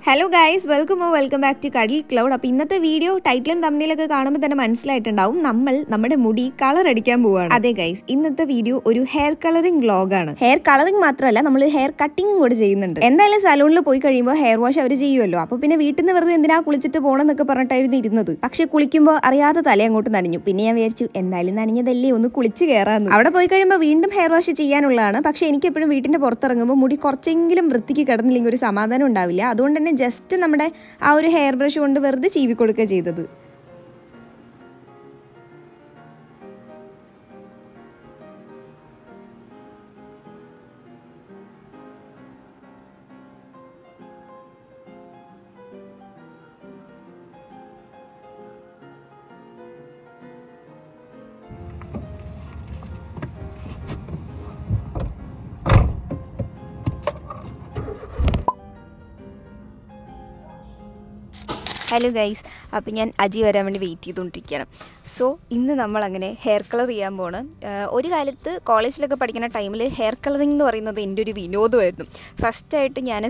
Hello guys, welcome back to Cuddle Cloud. അപ്പോൾ ഇന്നത്തെ video ടൈറ്റിലും തംബ്നെയിലൊക്കെ കാണുമ്പോൾ തന്നെ മനസ്സിലായിട്ടുണ്ടാവും നമ്മുടെ മുടി കളർ അടിക്കാൻ പോവാണ്. അതെ ഗൈസ്, ഇന്നത്തെ വീഡിയോ ഒരു ഹെയർ കളറിംഗ് വ്ലോഗാണ്. ഹെയർ കളറിംഗ് മാത്രമല്ല, നമ്മൾ ഹെയർ കട്ടിങ്ങും കൂടെ ചെയ്യുന്നുണ്ട്. എന്തായാലും സലൂണിൽ പോയി കഴിയുമ്പോൾ ഹെയർ വാഷ് അവർ ചെയ്യുമല്ലോ. അപ്പോൾ പിന്നെ വീട്ടിൽ നിന്ന് വെറുതെ എന്തിനാ കുളിച്ചിട്ട് പോകണമെന്നൊക്കെ പറഞ്ഞിട്ടായിരുന്നു ഇരുന്നത്. പക്ഷെ കുളിക്കുമ്പോൾ അറിയാതെ തല അങ്ങോട്ട് നനഞ്ഞു. പിന്നെ ഞാൻ വിചാരിച്ചു എന്തായാലും നനഞ്ഞതല്ലേ ഒന്ന് കുളിച്ച് കയറാന്ന്. അവിടെ പോയി കഴിയുമ്പോൾ വീണ്ടും ഹെയർ വാഷ് ചെയ്യാനുള്ളതാണ്. പക്ഷെ എനിക്ക് എപ്പോഴും വീട്ടിന്റെ പുറത്തിറങ്ങുമ്പോൾ മുടി കുറച്ചെങ്കിലും വൃത്തിക്ക് കിടന്നില്ലെങ്കിൽ ഒരു സമാധാനം ഉണ്ടാവില്ല. അതുകൊണ്ട് തന്നെ ജസ്റ്റ് നമ്മുടെ ആ ഒരു ഹെയർ ബ്രഷ് കൊണ്ട് വെറുതെ ചീവി കൊടുക്കുക ചെയ്തത്. ഹലോ ഗൈസ്, അപ്പോൾ ഞാൻ അജി വരാൻ വേണ്ടി വെയിറ്റ് ചെയ്തുകൊണ്ടിരിക്കുകയാണ്. സോ ഇന്ന് നമ്മളങ്ങനെ ഹെയർ കളർ ചെയ്യാൻ പോണ്. ഒരു കാലത്ത് കോളേജിലൊക്കെ പഠിക്കുന്ന ടൈമിൽ ഹെയർ കളറിംഗ് എന്ന് പറയുന്നത് എൻ്റെ ഒരു വിനോദമായിരുന്നു. ഫസ്റ്റായിട്ട് ഞാൻ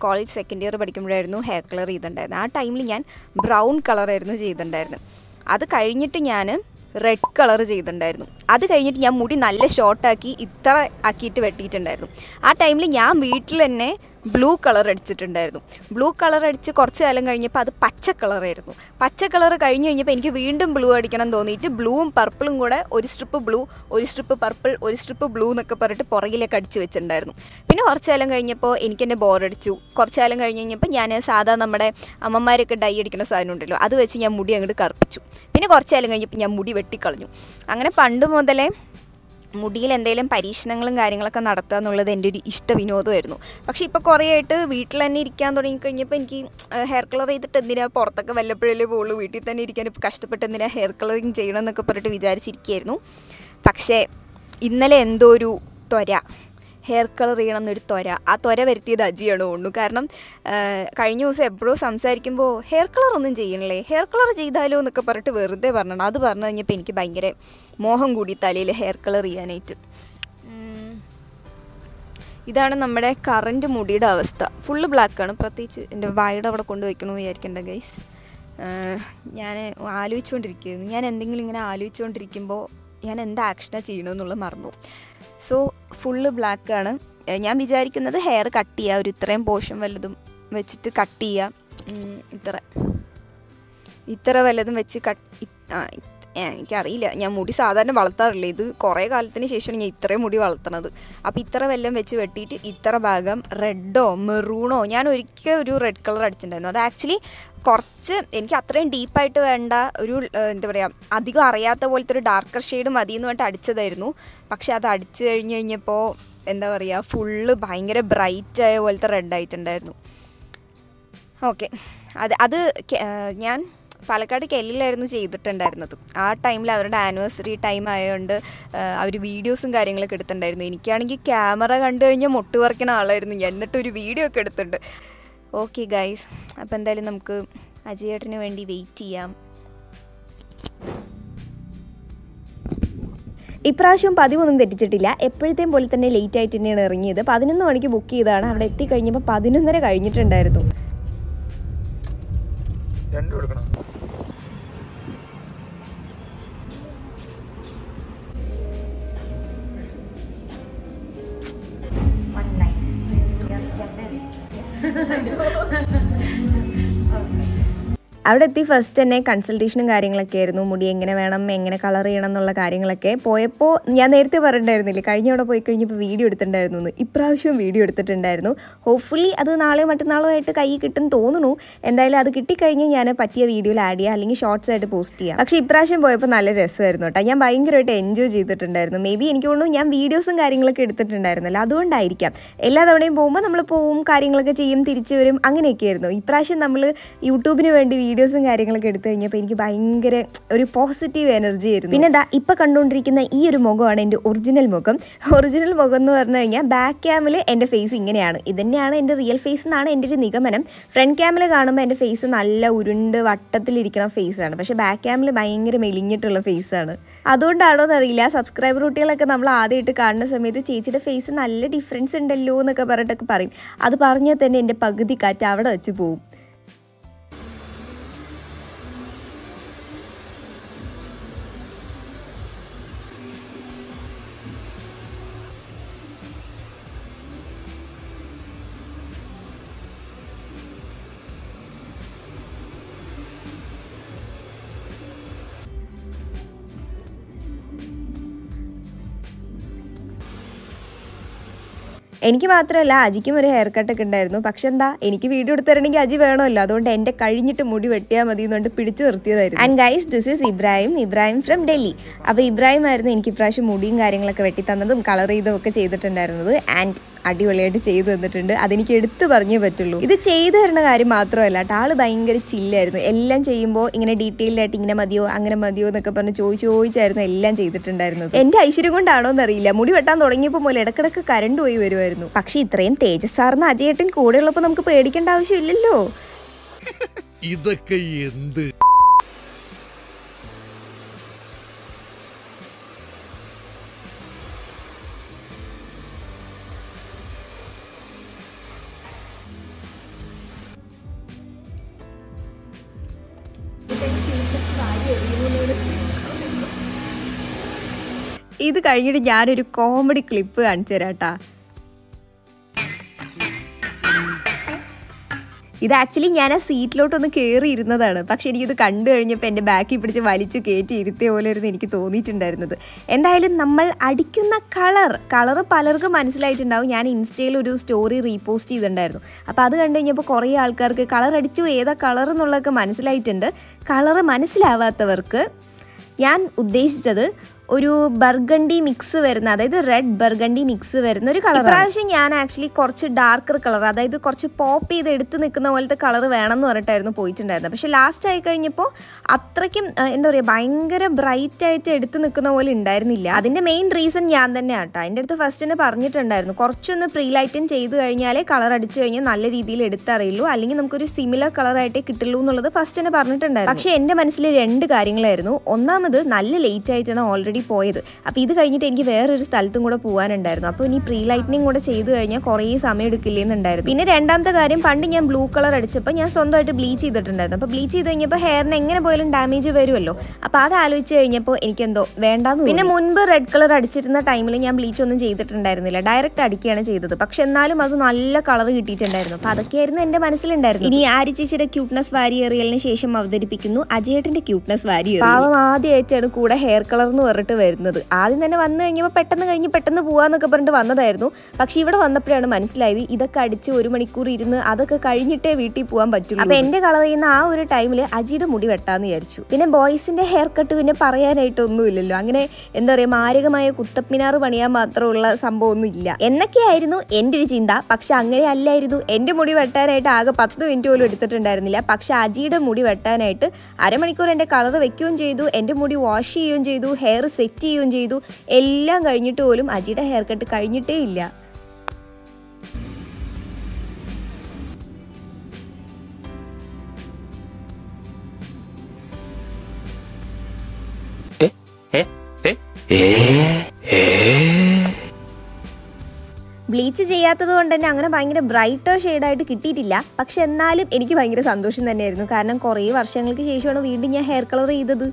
കോളേജ് സെക്കൻഡ് ഇയർ പഠിക്കുമ്പോഴായിരുന്നു ഹെയർ കളർ ചെയ്തിട്ടുണ്ടായിരുന്നത്. ആ ടൈമിൽ ഞാൻ ബ്രൗൺ കളറായിരുന്നു ചെയ്തിട്ടുണ്ടായിരുന്നത്. അത് കഴിഞ്ഞിട്ട് ഞാൻ റെഡ് കളർ ചെയ്തിട്ടുണ്ടായിരുന്നു. അത് കഴിഞ്ഞിട്ട് ഞാൻ മുടി നല്ല ഷോർട്ടാക്കി ഇത്ര ആക്കിയിട്ട് വെട്ടിയിട്ടുണ്ടായിരുന്നു. ആ ടൈമിൽ ഞാൻ വീട്ടിൽ തന്നെ ബ്ലൂ കളർ അടിച്ചിട്ടുണ്ടായിരുന്നു. ബ്ലൂ കളർ അടിച്ച് കുറച്ച് കാലം കഴിഞ്ഞപ്പോൾ അത് പച്ച കളറായിരുന്നു. പച്ച കളർ കഴിഞ്ഞ് കഴിഞ്ഞപ്പോൾ എനിക്ക് വീണ്ടും ബ്ലൂ അടിക്കണം തോന്നിയിട്ട് ബ്ലൂവും പർപ്പിളും കൂടെ ഒരു സ്ട്രിപ്പ് ബ്ലൂ, ഒരു സ്ട്രിപ്പ് പർപ്പിൾ, ഒരു സ്ട്രിപ്പ് ബ്ലൂ എന്നൊക്കെ പറഞ്ഞിട്ട് പുറകിലേക്ക് അടിച്ച് വെച്ചിട്ടുണ്ടായിരുന്നു. പിന്നെ കുറച്ച് കാലം കഴിഞ്ഞപ്പോൾ എനിക്ക് തന്നെ ബോറടിച്ചു. കുറച്ച് കാലം കഴിഞ്ഞ് കഴിഞ്ഞപ്പോൾ ഞാൻ സാധാ നമ്മുടെ അമ്മമാരൊക്കെ ഡൈ അടിക്കുന്ന സാധനം ഉണ്ടല്ലോ, അത് വെച്ച് ഞാൻ മുടി അങ്ങോട്ട് കറുപ്പിച്ചു. പിന്നെ കുറച്ച് കാലം കഴിഞ്ഞപ്പോൾ ഞാൻ മുടി വെട്ടിക്കളഞ്ഞു. അങ്ങനെ പണ്ട് മുതലേ മുടിയിൽ എന്തെങ്കിലും പരീക്ഷണങ്ങളും കാര്യങ്ങളൊക്കെ നടത്തുക എന്നുള്ളത് എൻ്റെ ഒരു ഇഷ്ട വിനോദമായിരുന്നു. പക്ഷേ ഇപ്പോൾ കുറേ ആയിട്ട് വീട്ടിൽ തന്നെ ഇരിക്കാൻ തുടങ്ങിക്കഴിഞ്ഞപ്പോൾ എനിക്ക് ഹെയർ കളർ ചെയ്തിട്ട് എന്തിനാ പുറത്തൊക്കെ വല്ലപ്പോഴല്ലേ പോകുള്ളൂ, വീട്ടിൽ തന്നെ ഇരിക്കാൻ ഇപ്പോൾ കഷ്ടപ്പെട്ട് എന്തിനാ ഹെയർ കളറിങ് ചെയ്യണം എന്നൊക്കെ പറഞ്ഞിട്ട് വിചാരിച്ചിരിക്കുകയായിരുന്നു. പക്ഷേ ഇന്നലെ എന്തോ ഒരു ഹെയർ കളർ ചെയ്യണം എന്നൊരു ആ ത്വര വരുത്തിയത് അജിയാണ് തോന്നുന്നു. കാരണം കഴിഞ്ഞ ദിവസം എപ്പോഴും സംസാരിക്കുമ്പോൾ ഹെയർ കളർ ഒന്നും ചെയ്യണല്ലേ, ഹെയർ കളർ ചെയ്താലോ എന്നൊക്കെ പറഞ്ഞിട്ട് വെറുതെ പറഞ്ഞണം. അത് പറഞ്ഞു കഴിഞ്ഞപ്പോൾ എനിക്ക് ഭയങ്കര മോഹം കൂടി തലയിൽ ഹെയർ കളർ ചെയ്യാനായിട്ട്. ഇതാണ് നമ്മുടെ കറൻറ്റ് മുടിയുടെ അവസ്ഥ. ഫുള്ള് ബ്ലാക്കാണ്. പ്രത്യേകിച്ച് എൻ്റെ വായുടെ അവിടെ കൊണ്ടുവയ്ക്കണമെന്ന് വിചാരിക്കേണ്ട ഗൈസ്. ഞാൻ ആലോചിച്ചുകൊണ്ടിരിക്കുകയായിരുന്നു. ഞാൻ എന്തെങ്കിലും ഇങ്ങനെ ആലോചിച്ചുകൊണ്ടിരിക്കുമ്പോൾ ഞാൻ എന്ത് ആക്ഷനാണ് ചെയ്യണമെന്നുള്ളത് മറന്നു. സോ ഫുള്ള് ബ്ലാക്കാണ്. ഞാൻ വിചാരിക്കുന്നത് ഹെയർ കട്ട് ചെയ്യുക, ഒരു ഇത്രയും പോർഷൻ വല്ലതും വെച്ചിട്ട് കട്ട് ചെയ്യുക. ഇത്ര വല്ലതും വെച്ച് എനിക്കറിയില്ല, ഞാൻ മുടി സാധാരണ വളർത്താറില്ല. ഇത് കുറേ കാലത്തിന് ശേഷമാണ് ഞാൻ ഇത്രയും മുടി വളർത്തുന്നത്. അപ്പോൾ ഇത്ര വല്ലതും വെച്ച് വെട്ടിയിട്ട് ഇത്ര ഭാഗം റെഡോ മെറൂണോ, ഞാൻ ഒരിക്കൽ ഒരു റെഡ് കളർ അടിച്ചിട്ടുണ്ടായിരുന്നു. അത് ആക്ച്വലി കുറച്ച് എനിക്ക് അത്രയും ഡീപ്പായിട്ട് വേണ്ട ഒരു എന്താ പറയുക, അധികം അറിയാത്ത പോലത്തെ ഒരു ഡാർക്കർ ഷെയ്ഡ് മതി എന്ന് പറഞ്ഞിട്ട് അടിച്ചതായിരുന്നു. പക്ഷെ അത് അടിച്ചു കഴിഞ്ഞപ്പോൾ എന്താ പറയുക, ഫുള്ള് ഭയങ്കര ബ്രൈറ്റായ പോലത്തെ റെഡ് ആയിട്ടുണ്ടായിരുന്നു. ഓക്കെ, അത് ഞാൻ പാലക്കാട് കെല്ലിലായിരുന്നു ചെയ്തിട്ടുണ്ടായിരുന്നത്. ആ ടൈമിൽ അവരുടെ ആനിവേഴ്സറി ടൈം ആയതുകൊണ്ട് അവർ വീഡിയോസും കാര്യങ്ങളൊക്കെ എടുത്തിട്ടുണ്ടായിരുന്നു. എനിക്കാണെങ്കിൽ ക്യാമറ കണ്ടു കഴിഞ്ഞാൽ മുട്ട് പറിക്കണ ആളായിരുന്നു ഞാൻ. എന്നിട്ടൊരു വീഡിയോ ഒക്കെ എടുത്തിട്ടുണ്ട്. ഓക്കെ ഗൈസ്, അപ്പോൾ എന്തായാലും നമുക്ക് അജയേട്ടന് വേണ്ടി വെയിറ്റ് ചെയ്യാം. ഇപ്രാവശ്യം പതിവൊന്നും തെറ്റിച്ചിട്ടില്ല. എപ്പോഴത്തെയും പോലെ തന്നെ ലേറ്റ് ആയിട്ട് തന്നെയാണ് ഇറങ്ങിയത്. 11 മണിക്ക് ബുക്ക് ചെയ്തതാണ്. അവിടെ എത്തിക്കഴിഞ്ഞപ്പോൾ 11:30 കഴിഞ്ഞിട്ടുണ്ടായിരുന്നു. അവിടെ എത്തി ഫസ്റ്റ് തന്നെ കൺസൾട്ടേഷനും കാര്യങ്ങളൊക്കെ ആയിരുന്നു. മുടി എങ്ങനെ വേണം, എങ്ങനെ കളർ ചെയ്യണം എന്നുള്ള കാര്യങ്ങളൊക്കെ. പോയപ്പോൾ ഞാൻ നേരത്തെ പറഞ്ഞിട്ടുണ്ടായിരുന്നില്ലേ, കഴിഞ്ഞ അവിടെ പോയി കഴിഞ്ഞപ്പോൾ വീഡിയോ എടുത്തിട്ടുണ്ടായിരുന്നു എന്ന്. ഇപ്രാവശ്യം വീഡിയോ എടുത്തിട്ടുണ്ടായിരുന്നു. ഹോപ്പ്ഫുള്ളി അത് നാളെയോ മറ്റന്നാളോ ആയിട്ട് കൈ കിട്ടും തോന്നുന്നു. എന്തായാലും അത് കിട്ടിക്കഴിഞ്ഞ് ഞാൻ പറ്റിയ വീഡിയോയിൽ ആഡ് ചെയ്യുക, അല്ലെങ്കിൽ ഷോർട്സ് ആയിട്ട് പോസ്റ്റ് ചെയ്യാം. പക്ഷേ ഇപ്രാവശ്യം പോയപ്പോൾ നല്ല രസമായിരുന്നു കേട്ടോ. ഞാൻ ഭയങ്കരമായിട്ട് എൻജോയ് ചെയ്തിട്ടുണ്ടായിരുന്നു. മേ ബി എനിക്ക് തോന്നുന്നു ഞാൻ വീഡിയോസും കാര്യങ്ങളൊക്കെ എടുത്തിട്ടുണ്ടായിരുന്നല്ലോ, അതുകൊണ്ടായിരിക്കാം. എല്ലാ തവണയും പോകുമ്പോൾ നമ്മൾ പോവും, കാര്യങ്ങളൊക്കെ ചെയ്യും, തിരിച്ചു വരും, അങ്ങനെയൊക്കെ ആയിരുന്നു. ഇപ്രാവശ്യം നമ്മൾ യൂട്യൂബിന് വേണ്ടി വീഡിയോസും കാര്യങ്ങളൊക്കെ എടുത്തു കഴിഞ്ഞപ്പോൾ എനിക്ക് ഭയങ്കര ഒരു പോസിറ്റീവ് എനർജി ആയിരുന്നു. പിന്നെ എന്താ ഇപ്പം കണ്ടുകൊണ്ടിരിക്കുന്ന ഈ ഒരു മുഖമാണ് എൻ്റെ ഒറിജിനൽ മുഖം. ഒറിജിനൽ മുഖം എന്ന് പറഞ്ഞു കഴിഞ്ഞാൽ ബാക്ക് ക്യാമിൽ എൻ്റെ ഫേസ് ഇങ്ങനെയാണ്. ഇതന്നെയാണ് എൻ്റെ റിയൽ ഫേസ് എന്നാണ് എൻ്റെ ഒരു നിഗമനം. ഫ്രണ്ട് ക്യാമിൽ കാണുമ്പോൾ എൻ്റെ ഫേസ് നല്ല ഉരുണ്ട് വട്ടത്തിലിരിക്കുന്ന ഫേസാണ്, പക്ഷേ ബാക്ക് ക്യാമിൽ ഭയങ്കര മെലിഞ്ഞിട്ടുള്ള ഫേസാണ്. അതുകൊണ്ടാണോ എന്നറിയില്ല, സബ്സ്ക്രൈബർ കുട്ടികളൊക്കെ നമ്മൾ ആദ്യമായിട്ട് കാണുന്ന സമയത്ത് ചേച്ചിയുടെ ഫേസ് നല്ല ഡിഫറൻസ് ഉണ്ടല്ലോ എന്നൊക്കെ പറഞ്ഞിട്ടൊക്കെ പറയും. അത് പറഞ്ഞാൽ തന്നെ എൻ്റെ പകുതി കാറ്റ് അവിടെ വെച്ച് പോവും. എനിക്ക് മാത്രമല്ല അജിക്കും ഒരു ഹെയർ കട്ടൊക്കെ ഉണ്ടായിരുന്നു. പക്ഷെ എന്താ, എനിക്ക് വീഡിയോ എടുത്തിട്ടുണ്ടെങ്കിൽ അജി വേണമല്ലോ, അതുകൊണ്ട് എൻ്റെ കഴിഞ്ഞിട്ട് മുടി വെട്ടിയാൽ മതി എന്നുകൊണ്ട് പിടിച്ചു നിർത്തിയതായിരുന്നു. And guys, this is Ibrahim from Delhi. അപ്പോൾ ഇബ്രാഹിം ആയിരുന്നു എനിക്ക് ഇപ്രാവശ്യം മുടിയും കാര്യങ്ങളൊക്കെ വെട്ടി തന്നതും കളർ ചെയ്തും ഒക്കെ ചെയ്തിട്ടുണ്ടായിരുന്നത്. ആൻഡ് അടിപൊളിയായിട്ട് ചെയ്തു തന്നിട്ടുണ്ട്. അതെനിക്ക് എടുത്തു പറഞ്ഞേ പറ്റുള്ളൂ. ഇത് ചെയ്തു തരുന്ന കാര്യം മാത്രമല്ല കേട്ടോ, ആൾ ഭയങ്കര ചില്ലായിരുന്നു. എല്ലാം ചെയ്യുമ്പോൾ ഇങ്ങനെ ഡീറ്റെയിൽഡ് ആയിട്ട് ഇങ്ങനെ മതിയോ അങ്ങനെ മതിയോ എന്നൊക്കെ പറഞ്ഞ് ചോദിച്ചായിരുന്നു എല്ലാം ചെയ്തിട്ടുണ്ടായിരുന്നത്. എൻ്റെ ഐശ്വര്യം കൊണ്ടാണോ എന്നറിയില്ല, മുടി വെട്ടാൻ തുടങ്ങിയപ്പോൾ പോലെ ഇടക്കിടക്ക് കരണ്ട് പോയി വരുമായിരുന്നു. പക്ഷെ ഇത്രയും തേജസ്സാർന്ന അജയേട്ടൻ കൂടെയുള്ളപ്പോൾ നമുക്ക് പേടിക്കേണ്ട ആവശ്യമില്ലല്ലോ. ഇതൊക്കെ എന്ത് ഇത് കഴിഞ്ഞിട്ട് ഞാനൊരു കോമഡി ക്ലിപ്പ് കാണിച്ചു തരാട്ടാ. ഇത് ആക്ച്വലി ഞാൻ ആ സീറ്റിലോട്ടൊന്ന് കയറി ഇരുന്നതാണ്. പക്ഷെ എനിക്കിത് കണ്ടു കഴിഞ്ഞപ്പോൾ എൻ്റെ ബാക്കിൽ പിടിച്ച് വലിച്ച് കയറ്റി ഇരുത്തിയ പോലെ ആയിരുന്നു എനിക്ക് തോന്നിയിട്ടുണ്ടായിരുന്നത്. എന്തായാലും നമ്മൾ അടിക്കുന്ന കളറ് പലർക്കും മനസ്സിലായിട്ടുണ്ടാവും. ഞാൻ ഇൻസ്റ്റയിൽ ഒരു സ്റ്റോറി റീപോസ്റ്റ് ചെയ്തിട്ടുണ്ടായിരുന്നു. അപ്പോൾ അത് കണ്ടു കഴിഞ്ഞപ്പോൾ കുറേ ആൾക്കാർക്ക് കളർ അടിച്ചു ഏതാ കളർ എന്നുള്ളതൊക്കെ മനസ്സിലായിട്ടുണ്ട്. കളറ് മനസ്സിലാവാത്തവർക്ക് ഞാൻ ഉദ്ദേശിച്ചത് ഒരു ബർഗണ്ടി മിക്സ് വരുന്ന, അതായത് റെഡ് ബർഗണ്ടി മിക്സ് വരുന്ന ഒരു കളർ. പ്രാവശ്യം ഞാൻ ആക്ച്വലി കുറച്ച് ഡാർക്കർ കളർ, അതായത് കുറച്ച് പോപ്പ് ചെയ്ത് എടുത്ത് നിൽക്കുന്ന പോലത്തെ കളർ വേണമെന്ന് പറഞ്ഞിട്ടായിരുന്നു പോയിട്ടുണ്ടായിരുന്നത്. പക്ഷെ ലാസ്റ്റ് ആയി കഴിഞ്ഞപ്പോൾ അത്രയ്ക്കും എന്താ പറയുക, ഭയങ്കര ബ്രൈറ്റ് ആയിട്ട് എടുത്ത് നിൽക്കുന്ന പോലെ ഉണ്ടായിരുന്നില്ല. അതിൻ്റെ മെയിൻ റീസൺ ഞാൻ തന്നെ ആട്ടോ. എൻ്റെ അടുത്ത് ഫസ്റ്റ് തന്നെ പറഞ്ഞിട്ടുണ്ടായിരുന്നു, കുറച്ചൊന്ന് പ്രീ ലൈറ്റൻ ചെയ്ത് കഴിഞ്ഞാലേ കളർ അടിച്ചു കഴിഞ്ഞാൽ നല്ല രീതിയിൽ എടുത്തറിയുള്ളൂ, അല്ലെങ്കിൽ നമുക്കൊരു സിമിലർ കളറായിട്ടേ കിട്ടുള്ളൂ എന്നുള്ളത് ഫസ്റ്റ് തന്നെ പറഞ്ഞിട്ടുണ്ടായിരുന്നു. പക്ഷേ എൻ്റെ മനസ്സിൽ രണ്ട് കാര്യങ്ങളായിരുന്നു. ഒന്നാമത് നല്ല ലേറ്റ് ആയിട്ടാണ് ഓൾറെഡി പോയത്. അപ്പോൾ ഇത് കഴിഞ്ഞിട്ട് എനിക്ക് വേറൊരു സ്ഥലത്തും കൂടെ പോകാനുണ്ടായിരുന്നു. അപ്പോൾ ഇനി പ്രീ ലൈറ്റനിങ് കൂടെ ചെയ്ത് കഴിഞ്ഞാൽ കുറേ സമയം എടുക്കില്ലെന്നുണ്ടായിരുന്നു. പിന്നെ രണ്ടാമത്തെ കാര്യം, പണ്ട് ഞാൻ ബ്ലൂ കളർ അടിച്ചപ്പോൾ ഞാൻ സ്വന്തമായിട്ട് ബ്ലീച്ച് ചെയ്തിട്ടുണ്ടായിരുന്നു. അപ്പോൾ ബ്ലീച്ച് ചെയ്ത് കഴിഞ്ഞപ്പോൾ ഹെയറിന് എങ്ങനെ പോയാലും ഡാമേജ് വരുമല്ലോ. അപ്പോൾ അത് ആലോചിച്ച് കഴിഞ്ഞപ്പോൾ എനിക്കെന്തോ വേണ്ടാന്ന്. പിന്നെ മുൻപ് റെഡ് കളർ അടിച്ചിരുന്ന ടൈമിൽ ഞാൻ ബ്ലീച്ച് ഒന്നും ചെയ്തിട്ടുണ്ടായിരുന്നില്ല, ഡയറക്റ്റ് അടിക്കുകയാണ് ചെയ്തത്. പക്ഷെ എന്നാലും അത് നല്ല കളർ കിട്ടിയിട്ടുണ്ടായിരുന്നു. അപ്പോൾ അതൊക്കെയായിരുന്നു എൻ്റെ മനസ്സിലുണ്ടായിരുന്നു. ഇനി ആരി ചേച്ചിയുടെ ക്യൂട്ട്നെസ് വാരിയറിയലിന് ശേഷം അവതരിപ്പിക്കുന്നു അജയേട്ടൻ്റെ ക്യൂട്ട്നെസ് വാരിയറിയൽ. പാവം ആദ്യമായിട്ടാണ് കൂടെ ഹെയർ കളർ എന്ന് പറഞ്ഞിട്ട് വരുന്നത്. ആദ്യം തന്നെ വന്നു കഴിഞ്ഞപ്പോൾ പെട്ടെന്ന് പോവാന്നൊക്കെ പറഞ്ഞിട്ട് വന്നതായിരുന്നു. പക്ഷെ ഇവിടെ വന്നപ്പോഴാണ് മനസ്സിലായത് ഇതൊക്കെ അടിച്ച് 1 മണിക്കൂർ ഇരുന്ന് അതൊക്കെ കഴിഞ്ഞിട്ടേ വീട്ടിൽ പോകാൻ പറ്റുള്ളൂ. അപ്പോൾ എൻ്റെ കളർ ചെയ്യുന്ന ആ ഒരു ടൈമിൽ അജിയുടെ മുടി വെട്ടാന്ന് വിചാരിച്ചു. പിന്നെ ബോയ്സിന്റെ ഹെയർ കട്ട് പിന്നെ പറയാനായിട്ടൊന്നുമില്ലല്ലോ. അങ്ങനെ എന്താ പറയുക, മാരകമായ കുത്തപ്പിനാറ് പണിയാൻ മാത്രമുള്ള സംഭവമൊന്നും ഇല്ല എന്നൊക്കെയായിരുന്നു എൻ്റെ ഒരു ചിന്ത. പക്ഷെ അങ്ങനെ അല്ലായിരുന്നു. എൻ്റെ മുടി വെട്ടാനായിട്ട് ആകെ 10 മിനിറ്റ് പോലും എടുത്തിട്ടുണ്ടായിരുന്നില്ല. പക്ഷെ അജിയുടെ മുടി വെട്ടാനായിട്ട് അരമണിക്കൂർ എൻ്റെ കളർ വെക്കുകയും ചെയ്തു, എൻ്റെ മുടി വാഷ് ചെയ്യുകയും ചെയ്തു, ഹെയർ സെറ്റ് ചെയ്യുകയും ചെയ്തു. എല്ലാം കഴിഞ്ഞിട്ട് പോലും അജിയുടെ ഹെയർ കട്ട് കഴിഞ്ഞിട്ടേ ഇല്ല. ബ്ലീച്ച് ചെയ്യാത്തത് കൊണ്ട് തന്നെ അങ്ങനെ ഭയങ്കര ബ്രൈറ്റോ ഷെയ്ഡായിട്ട് കിട്ടിയിട്ടില്ല. പക്ഷെ എന്നാലും എനിക്ക് ഭയങ്കര സന്തോഷം തന്നെയായിരുന്നു. കാരണം കുറേ വർഷങ്ങൾക്ക് ശേഷമാണ് വീണ്ടും ഞാൻ ഹെയർ കളർ ചെയ്തത്.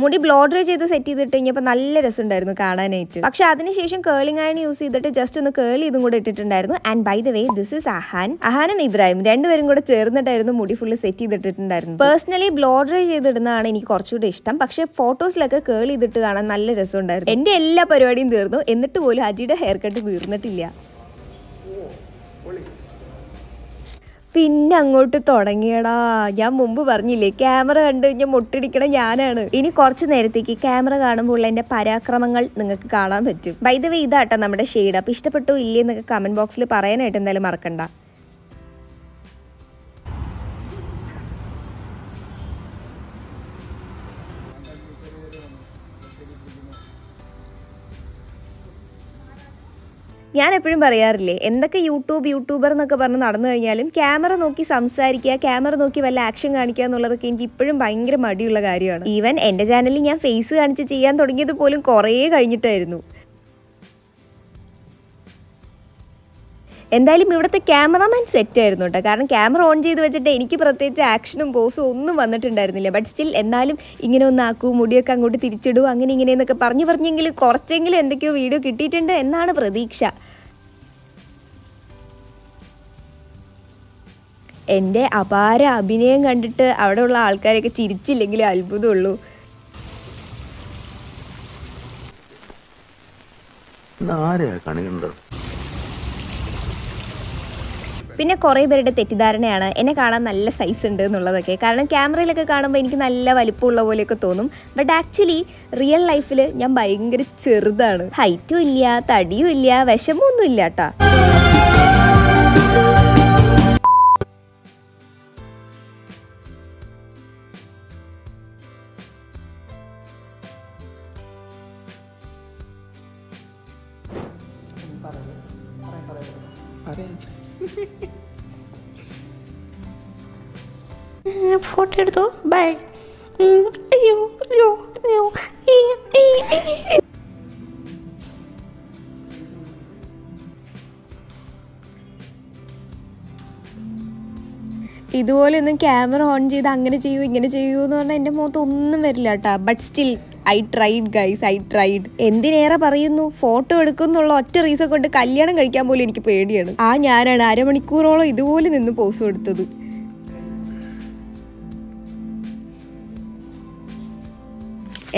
മുടി ബ്ലോ ഡ്രൈ ചെയ്ത് സെറ്റ് ചെയ്തിട്ട് കഴിഞ്ഞപ്പോൾ നല്ല രസമുണ്ടായിരുന്നു കാണാനായിട്ട്. പക്ഷെ അതിനുശേഷം കേളിംഗ് അയൺ യൂസ് ചെയ്തിട്ട് ജസ്റ്റ് ഒന്ന് കേൾ ഇതും കൂടെ ഇട്ടിട്ടുണ്ടായിരുന്നു. And by the way this is അഹാനും ഇബ്രാഹിം രണ്ടുപേരും കൂടെ ചേർന്നിട്ടായിരുന്നു മുടി ഫുള്ള് സെറ്റ് ചെയ്തിട്ടുണ്ടായിരുന്നു. പേഴ്സണലി ബ്ലോ ഡ്രൈ ചെയ്തിടുന്നതാണ് എനിക്ക് കുറച്ചുകൂടി ഇഷ്ടം. പക്ഷെ ഫോട്ടോസിലൊക്കെ കേൾ ചെയ്തിട്ട് കാണാൻ നല്ല രസമുണ്ടായിരുന്നു. എൻ്റെ എല്ലാ പരിപാടിയും തീർന്നു, എന്നിട്ട് പോലും അജിയുടെ ഹെയർ കട്ട് തീർന്നിട്ടില്ല. പിന്നെ അങ്ങോട്ട് തുടങ്ങിയടാ. ഞാൻ മുമ്പ് പറഞ്ഞില്ലേ, ക്യാമറ കണ്ടു കഴിഞ്ഞാൽ മുട്ടിടിക്കണ ഞാനാണ്. ഇനി കുറച്ച് നേരത്തേക്ക് ക്യാമറ കാണുമ്പോൾ എൻ്റെ പരാക്രമങ്ങൾ നിങ്ങൾക്ക് കാണാൻ പറ്റും. ബൈ ദ വേ ഇതാട്ടോ നമ്മുടെ ഷെയ്ഡ്. അപ്പോൾ ഇഷ്ടപ്പെട്ടോ ഇല്ലേ എന്നൊക്കെ കമൻറ്റ് ബോക്സിൽ പറയാനായിട്ട് എന്തായാലും മറക്കണ്ട. ഞാൻ എപ്പോഴും പറയാറില്ലേ, എന്തൊക്കെ യൂട്യൂബർ എന്നൊക്കെ പറഞ്ഞ് നടന്നു കഴിഞ്ഞാലും ക്യാമറ നോക്കി സംസാരിക്കുക, ക്യാമറ നോക്കി വല്ല ആക്ഷൻ കാണിക്കുക എന്നുള്ളതൊക്കെ എനിക്ക് ഇപ്പോഴും ഭയങ്കര മടിയുള്ള കാര്യമാണ്. ഈവൻ എൻ്റെ ചാനലിൽ ഞാൻ ഫേസ് കാണിച്ച് ചെയ്യാൻ തുടങ്ങിയത് പോലും കുറേ കഴിഞ്ഞിട്ടായിരുന്നു. എന്തായാലും ഇവിടുത്തെ ക്യാമറാമാൻ സെറ്റായിരുന്നു കേട്ടോ. കാരണം ക്യാമറ ഓൺ ചെയ്ത് വെച്ചിട്ട് എനിക്ക് പ്രത്യേകിച്ച് ആക്ഷനും പോസും ഒന്നും വന്നിട്ടുണ്ടായിരുന്നില്ല. ബട്ട് സ്റ്റിൽ എന്നാലും ഇങ്ങനെ ഒന്ന് ആക്കൂ, മുടിയൊക്കെ അങ്ങോട്ട് തിരിച്ചിടൂ, അങ്ങനെ ഇങ്ങനെയെന്നൊക്കെ പറഞ്ഞെങ്കിലും കുറച്ചെങ്കിലും എന്തൊക്കെയോ വീഡിയോ കിട്ടിയിട്ടുണ്ട് എന്നാണ് പ്രതീക്ഷ. എൻ്റെ അപാര അഭിനയം കണ്ടിട്ട് അവിടെയുള്ള ആൾക്കാരൊക്കെ ചിരിച്ചില്ലെങ്കിലും അത്ഭുതമുള്ളൂ. പിന്നെ കുറേ പേരുടെ തെറ്റിദ്ധാരണയാണ് എന്നെ കാണാൻ നല്ല സൈസ് ഉണ്ട് എന്നുള്ളതൊക്കെ. കാരണം ക്യാമറയിലൊക്കെ കാണുമ്പോൾ എനിക്ക് നല്ല വലിപ്പമുള്ള പോലെയൊക്കെ തോന്നും. ബട്ട് ആക്ച്വലി റിയൽ ലൈഫിൽ ഞാൻ ഭയങ്കര ചെറുതാണ്. ഹൈറ്റും ഇല്ല, തടിയും ഇല്ല, വിഷമൊന്നും ഇല്ല കേട്ടോ. ഫോട്ടോ എടുത്തോ, ബൈ. അയ്യോ അയ്യോ അയ്യോ. ഇതുപോലെയൊന്നും ക്യാമറ ഓൺ ചെയ്ത് അങ്ങനെ ചെയ്യൂ ഇങ്ങനെ ചെയ്യൂ എന്ന് പറഞ്ഞാൽ എൻ്റെ മുഖത്ത് ഒന്നും വരില്ല കേട്ടോ. But still I tried guys, I tried. എന്തിനേറെ പറയുന്നു, ഫോട്ടോ എടുക്കുന്നുള്ള ഒറ്റ റീസൺ കൊണ്ട് കല്യാണം കഴിക്കാൻ പോലും എനിക്ക് പേടിയാണ്. ഞാനാണ് അരമണിക്കൂറോളം ഇതുപോലെ നിന്ന് പോസ് കൊടുത്തത്.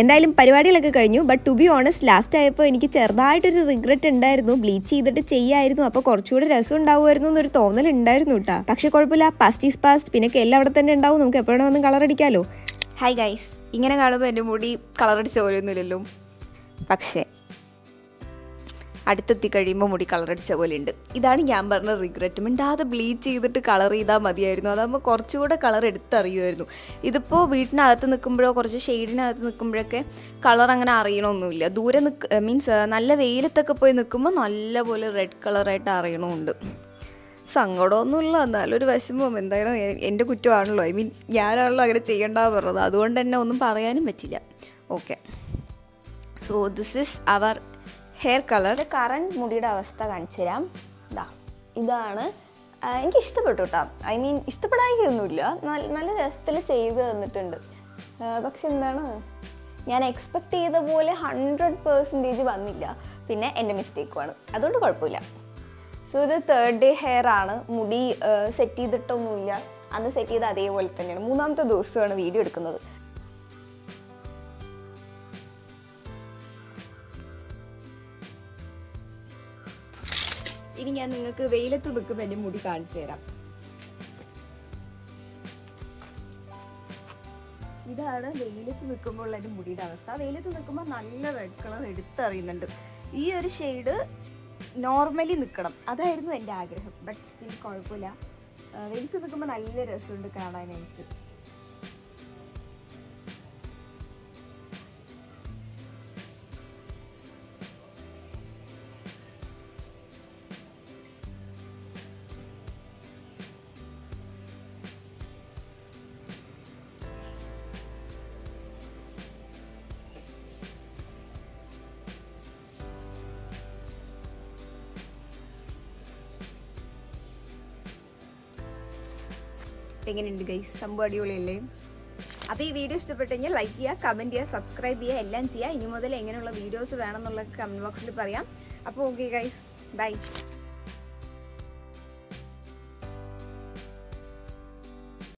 എന്തായാലും പരിപാടികളൊക്കെ കഴിഞ്ഞു. But to be honest last ആയപ്പോൾ എനിക്ക് ചെറുതായിട്ടൊരു റിഗ്രറ്റ് ഉണ്ടായിരുന്നു. ബ്ലീച്ച് ചെയ്തിട്ട് ചെയ്യായിരുന്നു, അപ്പോൾ കുറച്ചുകൂടെ രസം ഉണ്ടാവുമായിരുന്നു എന്നൊരു തോന്നലുണ്ടായിരുന്നു കേട്ടോ. പക്ഷെ കുഴപ്പമില്ല, പാസ്റ്റ് ഈസ് പാസ്റ്റ്. പിന്നെ എല്ലാം അവിടെ തന്നെ ഉണ്ടാവും, നമുക്ക് എപ്പോഴും വന്ന് കളർ അടിക്കാമല്ലോ. ഹായ് ഗൈസ്, ഇങ്ങനെ കാണുമ്പോൾ എൻ്റെ മുടി കളറടിച്ച പോലെയൊന്നുമില്ലല്ലോ. പക്ഷേ അടുത്തെത്തി കഴിയുമ്പോൾ മുടി കളറടിച്ച പോലെ ഉണ്ട്. ഇതാണ് ഞാൻ പറഞ്ഞ റിഗ്രറ്റ്. മിണ്ടാതെ ബ്ലീച്ച് ചെയ്തിട്ട് കളർ ചെയ്താൽ മതിയായിരുന്നു, അതാകുമ്പോൾ കുറച്ചുകൂടെ കളർ എടുത്തറിയുമായിരുന്നു. ഇതിപ്പോൾ വീട്ടിനകത്ത് നിൽക്കുമ്പോഴോ കുറച്ച് ഷെയ്ഡിനകത്ത് നിൽക്കുമ്പോഴൊക്കെ കളർ അങ്ങനെ അറിയണമൊന്നുമില്ല. ദൂരെ മീൻസ് നല്ല വെയിലത്തൊക്കെ പോയി നിൽക്കുമ്പോൾ നല്ലപോലെ റെഡ് കളറായിട്ട് അറിയണമുണ്ട്. സങ്കടമൊന്നുമില്ല, എന്നാലൊരു വിഷമം. എന്തായാലും എൻ്റെ കുറ്റമാണല്ലോ, ഐ മീൻ ഞാനാണല്ലോ അങ്ങനെ ചെയ്യേണ്ടതെന്ന് പറഞ്ഞത്. അതുകൊണ്ട് തന്നെ ഒന്നും പറയാനും പറ്റില്ല. Okay, so this is our hair colour. Current മുടിയുടെ അവസ്ഥ കാണിച്ചു തരാം. ഇതാണ്. എനിക്ക് ഇഷ്ടപ്പെട്ടു കേട്ടോ. ഐ മീൻ ഇഷ്ടപ്പെടാനൊന്നുമില്ല, നല്ല രസത്തിൽ ചെയ്ത് തന്നിട്ടുണ്ട്. പക്ഷെ എന്താണ്, ഞാൻ എക്സ്പെക്റ്റ് ചെയ്ത പോലെ 100% വന്നില്ല. പിന്നെ എൻ്റെ മിസ്റ്റേക്കുമാണ്, അതുകൊണ്ട് കുഴപ്പമില്ല. സോ ഇത് 3rd ഡേ ഹെയർ ആണ്. മുടി സെറ്റ് ചെയ്തിട്ടൊന്നുമില്ല, അന്ന് സെറ്റ് ചെയ്ത് അതേപോലെ തന്നെയാണ്. 3ാമത്തെ ദിവസമാണ് വീഡിയോ എടുക്കുന്നത്. ഇനി ഞാൻ നിങ്ങൾക്ക് വെയിലത്ത് നിൽക്കുമ്പോൾ എൻ്റെ മുടി കാണിച്ചു തരാം. ഇതാണ് വെയിലത്ത് നിൽക്കുമ്പോൾ എൻ്റെ മുടിയുടെ അവസ്ഥ. വെയിലത്ത് നിൽക്കുമ്പോൾ നല്ല റെഡ് കളർ എടുത്തറിയുന്നുണ്ട്. ഈ ഒരു ഷെയ്ഡ് നോർമലി നിൽക്കണം, അതായിരുന്നു എൻ്റെ ആഗ്രഹം. ബട്ട് സ്റ്റിൽ കുഴപ്പമില്ല, വെയിലത്ത് നിൽക്കുമ്പോൾ നല്ല രസമുണ്ട് കാണാനായിട്ട്. എങ്ങനെയുണ്ട് ഗൈസ്, സംഭവം അടിപൊളിയല്ലേ? അപ്പോൾ ഈ വീഡിയോ ഇഷ്ടപ്പെട്ടു കഴിഞ്ഞാൽ ലൈക്ക് ചെയ്യുക, കമൻറ്റ് ചെയ്യുക, സബ്സ്ക്രൈബ് ചെയ്യുക, എല്ലാം ചെയ്യുക. ഇനി മുതൽ എങ്ങനെയുള്ള വീഡിയോസ് വേണമെന്നുള്ള കമൻറ്റ് ബോക്സിൽ പറയാം. അപ്പോൾ ഓക്കെ ഗൈസ്, ബൈ.